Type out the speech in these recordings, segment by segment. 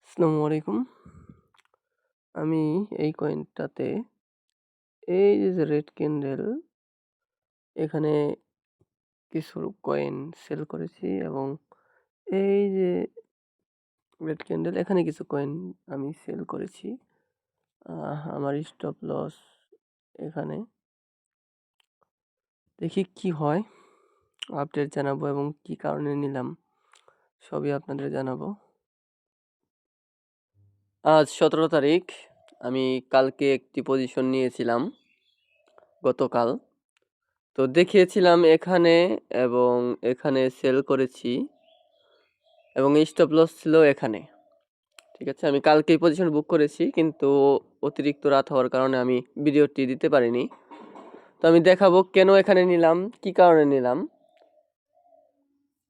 আসসালামু আলাইকুম। আমি এই কয়েনটাতে এই যে রেড ক্যান্ডেল এখানে কিছু কয়েন সেল করেছি এবং এই যে রেড ক্যান্ডেল এখানে কিছু কয়েন আমি সেল করেছি। আমার স্টপ লস এখানে। দেখি কি হয়, আপডেট জানাবো এবং কি কারণে নিলাম সবই আপনাদের জানাবো। আজ 17 তারিখ। আমি কালকে একটি পজিশন নিয়েছিলাম গতকাল। তো দেখিয়েছিলাম এখানে এবং এখানে সেল করেছি এবং স্টপ লস ছিল এখানে। ঠিক আছে, আমি কালকে এই পজিশন বুক করেছি, কিন্তু অতিরিক্ত রাত হওয়ার কারণে আমি ভিডিওটি দিতে পারিনি। তো আমি দেখাবো কেন এখানে নিলাম, কি কারণে নিলাম।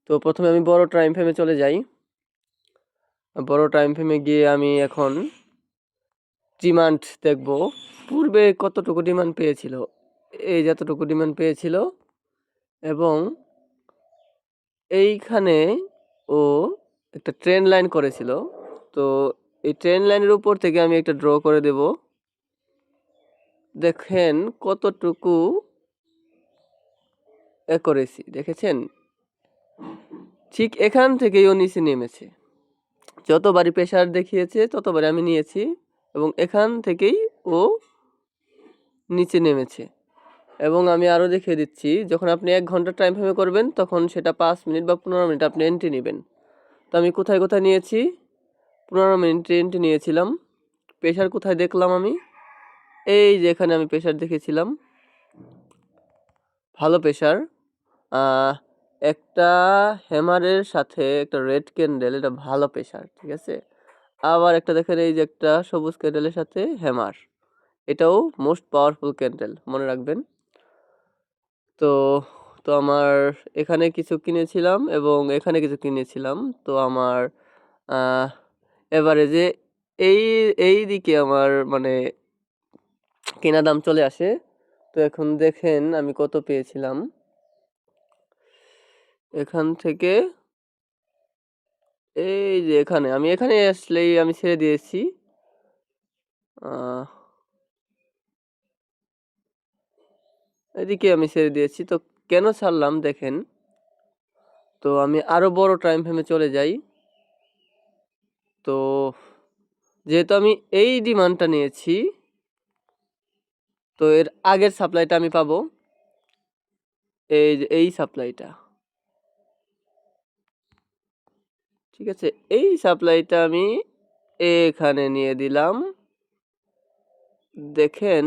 তো প্রথমে আমি বড় টাইম ফ্রেমে চলে যাই। বড় টাইম ফ্রেমে গিয়ে আমি এখন ডিমান্ড দেখব পূর্বে কতটুকু ডিমান্ড পেয়েছিল। এই যতটুকু ডিমান্ড পেয়েছিল এবং এইখানে ও একটা ট্রেন লাইন করেছিল। তো এই ট্রেন লাইনের উপর থেকে আমি একটা ড্র করে দেব। দেখেন কতটুকু করেছি, দেখেছেন? ঠিক এখান থেকেই ও নিচে নেমেছে। যতবারই প্রেশার দেখিয়েছে ততবারই আমি নিয়েছি এবং এখান থেকেই ও নিচে নেমেছে। এবং আমি আরও দেখিয়ে দিচ্ছি, যখন আপনি 1 ঘন্টা টাইম ফ্রেমে করবেন তখন সেটা 5 মিনিট বা 15 মিনিট আপনি এন্ট্রি নেবেন। তো আমি কোথায় কোথায় নিয়েছি? 15 মিনিট এন্ট্রি নিয়েছিলাম। প্রেশার কোথায় দেখলাম আমি? এই যে এখানে আমি প্রেশার দেখেছিলাম, ভালো প্রেশার। একটা হ্যামারের সাথে একটা রেড ক্যান্ডেল, এটা ভালো প্রেশার, ঠিক আছে। আবার একটা দেখেন, এই যে একটা সবুজ ক্যান্ডেলের সাথে হ্যামার, এটাও মোস্ট পাওয়ারফুল ক্যান্ডেল, মনে রাখবেন। তো তো আমার এখানে কিছু কিনেছিলাম এবং এখানে কিছু কিনেছিলাম। তো আমার এভারেজে এই এই দিকে আমার মানে কেনা দাম চলে আসে। তো এখন দেখেন আমি কত পেয়েছিলাম এখান থেকে। এই যে এখানে আসলেই আমি ছেড়ে দিয়েছি। এদিকে আমি ছেড়ে দিয়েছি। তো কেন ছাড়লাম দেখেন। তো আমি আরো বড় টাইম ফ্রেমে চলে যাই। তো যেহেতু আমি এই ডিমান্ডটা নিয়েছি, তো এর আগের সাপ্লাইটা আমি পাবো এই যে এই সাপ্লাইটা, ঠিক আছে। এই সাপ্লাইটা আমি এখানে নিয়ে দিলাম। দেখেন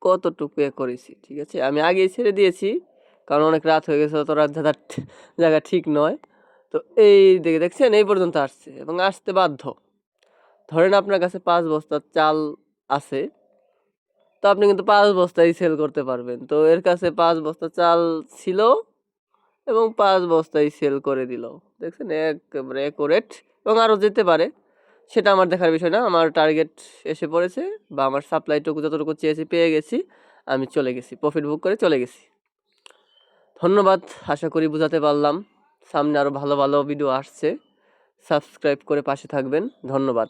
কতটুকু করেছি, ঠিক আছে। আমি আগেই ছেড়ে দিয়েছি কারণ অনেক রাত হয়ে গেছে, অত রাত জায়গা ঠিক নয়। তো এই দিকে দেখছেন এই পর্যন্ত আসছে এবং আসতে বাধ্য। ধরেন আপনার কাছে 5 বস্তা চাল আছে, তো আপনি কিন্তু 5 বস্তাই সেল করতে পারবেন। তো এর কাছে 5 বস্তা চাল ছিল এবং 5 বস্তাই সেল করে দিল। দেখছেন একেবারে অ্যাকুরেট, এবং আরও যেতে পারে, সেটা আমার দেখার বিষয় না। আমার টার্গেট এসে পড়েছে বা আমার সাপ্লাইটুকু যতটুকু চেয়েছি পেয়ে গেছি, আমি চলে গেছি, প্রফিট বুক করে চলে গেছি। ধন্যবাদ, আশা করি বুঝাতে পারলাম। সামনে আরও ভালো ভালো ভিডিও আসছে, সাবস্ক্রাইব করে পাশে থাকবেন। ধন্যবাদ।